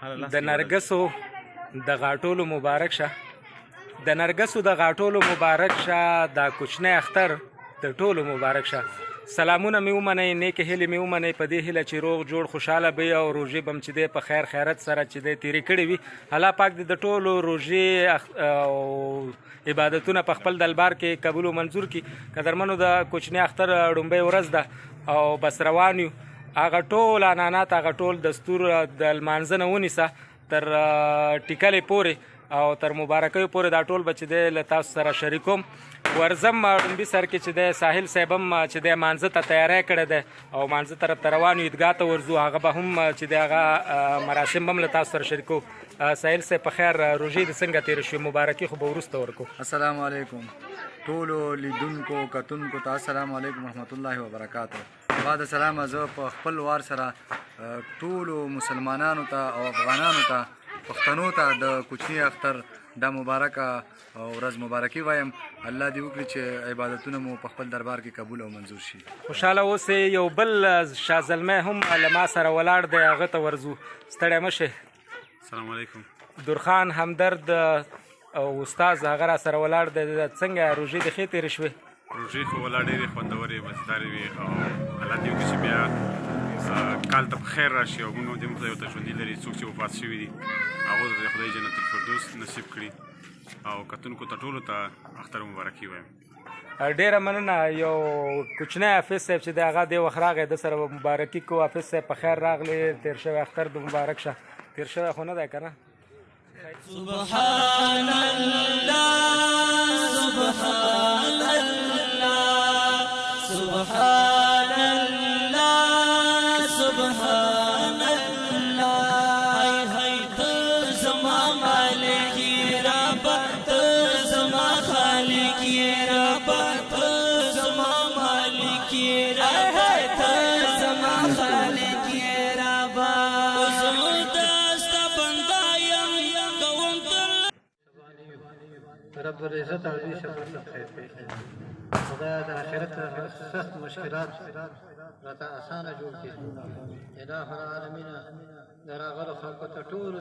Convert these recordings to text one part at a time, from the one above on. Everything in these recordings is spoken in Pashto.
د نرګسو د غاټولو مبارک شه. د نرګسو د غاټولو مبارک شه. دا کوچنی اختر د ټولو مبارک شه. سلامونه مې ومنئ، نیکې هیلې مې ومنئ په دې هیله چې روغ جوړ خوشحاله به او روژې به م چې دی په خیر خیرت سره چې دی تېرې کړې وي. الله پاک دې د ټولو روژې او عبادتونه په خپل دربار کې قبول او منظور کړي. قدرمنو د کوچني اختر ړومبۍ ورځ ده او بس روان یو. هغه ټول عنعنات، هغه ټول دستور د لمانځه نه ونیسه تر ټیکلې پورې او تر مبارکیو پورې دا ټول به چې دی له تاسو سره شریکوم. ورځم ړومبي سر کې چې دی ساحل صاحب هم چې دی مانځه ته تیاری کړی دی او مانځه طرف ته روان یو، عیدګاه ته ورځو. هغه به هم چې دی هغه مراسم به هم له تاسو سره شریکو. ساحل صاحب په خیر روژې دې څنګه تېرې شوې؟ مبارکي خو به وروسته ورکو. السلام علیکم ټولو لیدونکو کتونکو ته السلام علیکم ورحمت الله وبرکاتو. بعد سلام زه په خپل وار سره ټولو مسلمانانو ته او افغانانو ته پښتنو ته د کوچني اختر دا مبارکه ورځ مبارکي وایم. الله دې وکړي چې عبادتونه مو په خپل دربار کې قبول او منظور شي. خوشحاله اوسئ. یو بل شاه زلمی هم له ما سره ولاړ دی، هغه ته ورځو. ستړی مه شئ. السلام علیکم. درخان همدرد او استاد هغه را سره ولاړ دی. څنګه روژې دې ښې تېرې شوې؟ روژې خو ولا ډېرې خوندورې مزیدارې وي او الله دې وکړي چې بیا کال ته په خیر راشي او موږ هم خدای ورته ژوندي لري. څوک چې وفات شوي دي هغو ته د خدای جنت الفردوس نصیب کړي او کتونکو ته ټولو ته اختر مبارکي وایم. ډېره مننه. یو کوچنی حافظ صاحب چې دی هغه دې وخت راغی، د سره به مبارکي کوو. حافظ صاحب په خیر راغلی، تېر شوی اختر د مبارک شه. تېر شوی خو نه دی که نه؟ سبحان الله سبحان الله سبحان الله سبحان الله. هاي هاي ته زما مالک یې رب، ته زما خالق یې رب، ته زما مالک یې رب، ته زما خالق یې رب. رب العزت عربی شکر خیر پیش خدا د آخرت سخت مشکلات راته اسانه جوړ کړي. الہ العالمین دراغله خلق ته ټول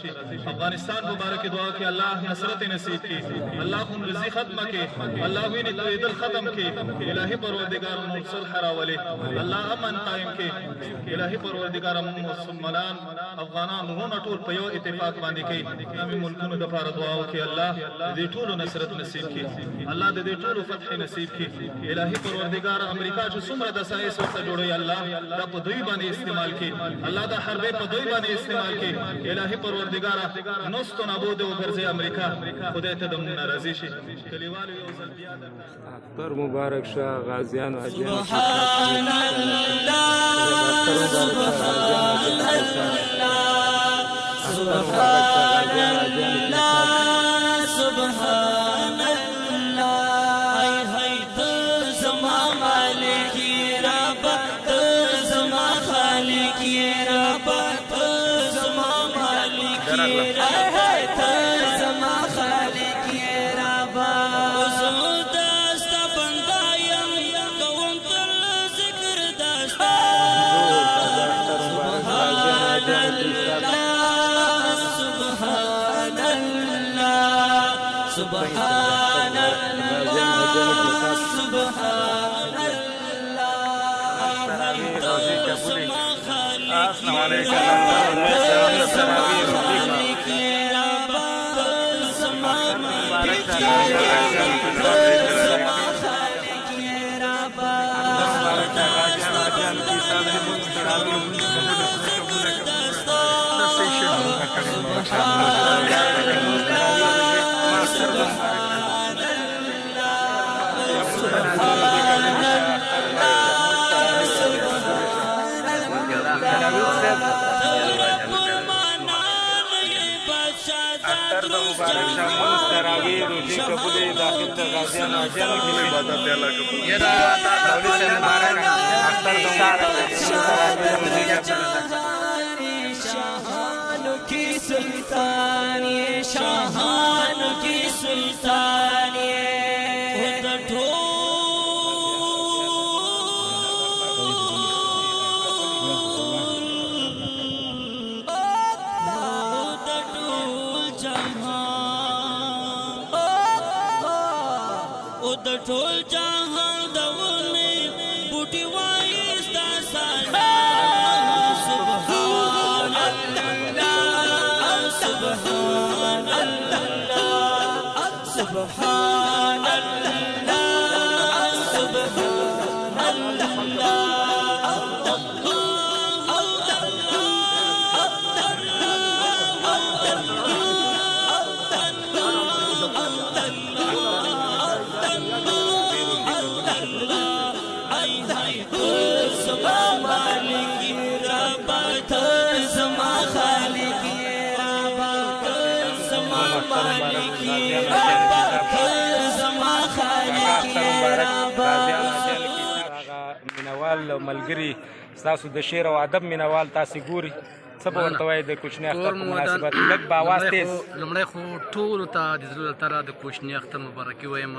افغانستان مبارک دعا کې الله نصرت نصیب کړي، الله خون رزق ختم کړي، الله وینې تویدل ختم کړي. الهي پروردگار مو صلح راولي، الله امن قائم کړي. الهي پروردگار مو مسلمانان افغانان ورونه ټول په یو اتفاق باندې کړي. نامي ملکونو د لپاره دعا وکړي الله دې ټولو نصرت نصیب کړي، الله دې ټولو فتح نصیب کړي. الهي پروردگار امریکا چې څومره د سایس ورته جوړوي الله دا په دوی باندې استعمال کړي، الله دا حربې په دوی باندې استعمال کړي. الهي پروردگار نوستو نابود وګرځي امریکا، خدای ته د مونږ ناراضي شي. کلیوالو یو ځل بیا اختر مبارک شه غازیانو حاجیانو. سبحان الله سبحان الله سبحان الله سبحان الله. هاي هاي ته زما مالک یې رب، ته زما خالق یې رب، ته زما مالک یې رب، ته زما خالق یې رب. زه دستا بنده یم کوم تل ذکر دستا. سبحان الله سبحان الله سبحان اختر د مبارک شامل تراویح روزي قبول داخل د غازیانو حاجیانو کې عبادت الله قبول. یرا تاسو مبارک اختر د مبارک شاهانو کی سلطان یہ شاهانو کی سلطان یہ د ټول جهان د ونې بوټي وایي ستا سلام سبحان الله سبحان الله سبحان الله سبحان الله مینوال او ملګري ستاسو د شعر او ادب مینوال تاسې ګوري څه به ورته وایي د کوچني اختر په مناسبت لږ به اواز تیز لومړی خو ټولو ته د زړه له تله د کوچني اختر مبارکي وایم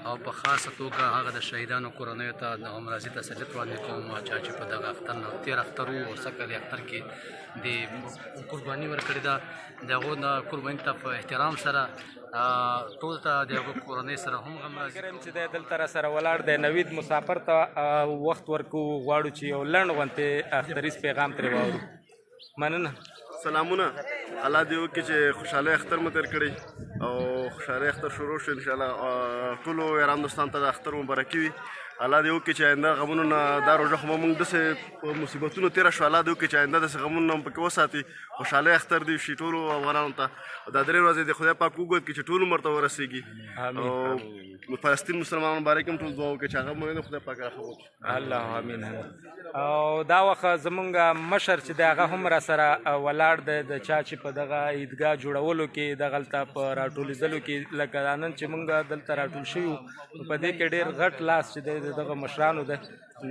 او په خاصه توګه هغه د شهیدانو کورنیو ته د همراضي تسلیت وړاندې کوم چا چې په دغه اختر نه تېر اختر و او سږ کال اختر کې د قرباني ورکړې ده د هغو د قرباني ته په احترام سره ټول ته د هغو کورنۍ سره هم همراضي ګرم چې دی دلته را سره ولاړ دی نوید مسافر ته وخت ورکو غواړو چې یو لنډ غوندې اختریز پیغام ترې واورو مننه سلامونه الله دې وکړي چې خوشحاله اختر مو تېر کړی او خوشحاله اختر شروع شو انشاءالله ټولو ایران دوستانو ته د اختر مبارکي وي الله دې وکړي چې آینده غمونو نه دا روژه خو موږ داسې په مصیبتونو تېره شوه الله دې وکړي چې آینده داسې غمونو نه هم پکې وساتي خوشحاله اختر دې وشي ټولو افغانانو ته دا 3 ورځې د خدای پاک وګوري کړي چې ټول عمر ته ورسېږي او فلسطین مسلمانانو باره هم ټول دعا وکړي چې هغه مو خدای پاک راښه وکړي الله امین او دا وخت زمونږ مشر چې دی هغه هم را سره ولاړ دی د چا چې په دغه عیدګاه جوړولو کې دغلته په راټولېدلو کې لکه نن چې مونږ دلته راټول شوي وو په دې کې ډېر غټ لاس چې دی د دغه مشرانو ده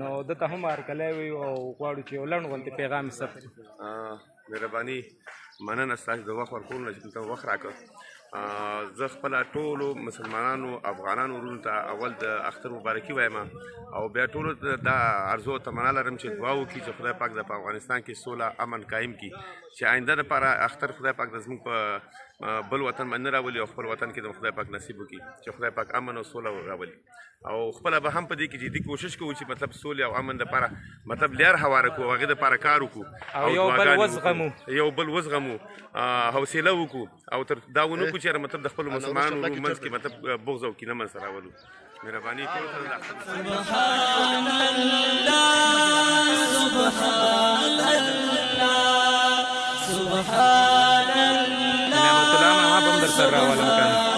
نو دته هم هرکلی وي او غواړو چې یو لنډ غوندې پیغام یې ثبت کړو مهرباني مننه ستاسو د وخت ورکولو نه چې دلته وخت راکړ زه خپله ټولو مسلمانانو افغانانو وروڼو ته اول د اختر مبارکي وایم او بیا ټولو دا عرضو او تمنا لرم چې دعا وکړي چې خدای پاک د په افغانستان کې سوله امن قایم کړي چې آینده دپاره اختر خدای پاک د زموږ په بل وطن باندې نه راولي او خپل وطن کې د خدای پاک نصیب وکړي چې خدای پاک امن او سوله راولي او خپله به هم په دې کې جدي کوشش کوو چې مطلب سولې او امن دپاره مطلب لار هواره کړو هغې دپاره کار وکړو او یو بل وزغمو حوصله وکړو او تر دا ونه کړو چې مطلب د خپلو مسلمانانو منځ کې مطلب بغض او کینه منځ ته راولو مهرباني ټولو سره سبحان الله سبحان الله سبحان الله نعمت الله ما هم در سره راولم کنه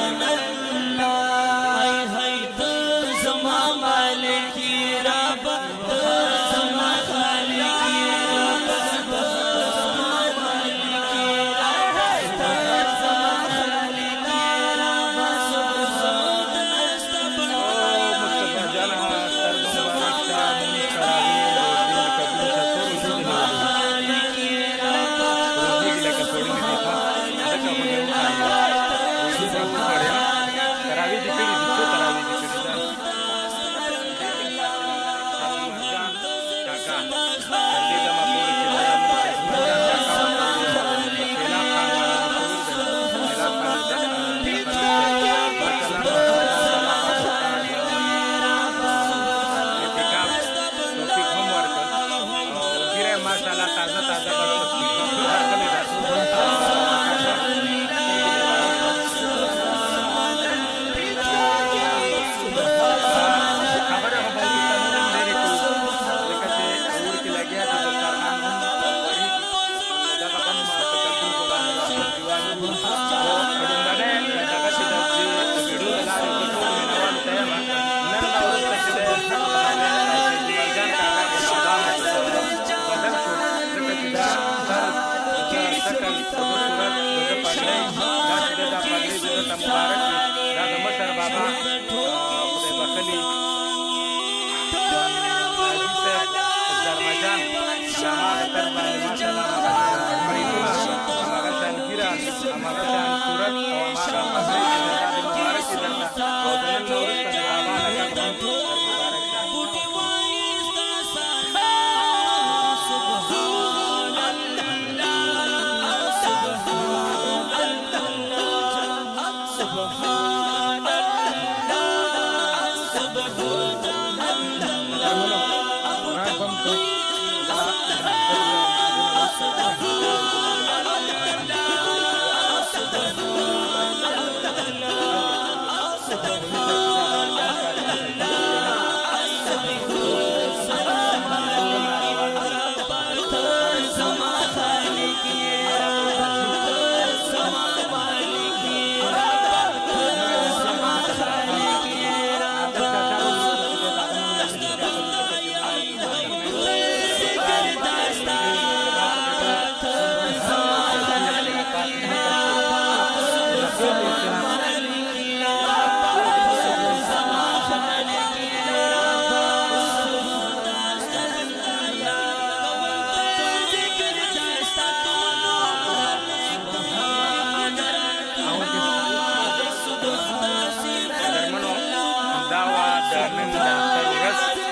نن د اختر ورځ چې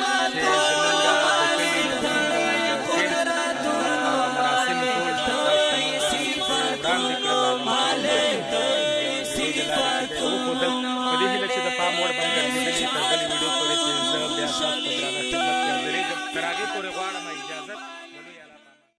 زمونږ د کلي زمونږ د ټیم مراسم ټول تاسو ته وړاندې کړل وښودل په دې هیله چې د پام وړ به ګرځېدلې تر بلې ویډیو پورې چې زه بیا تاسو ته درانه خدمت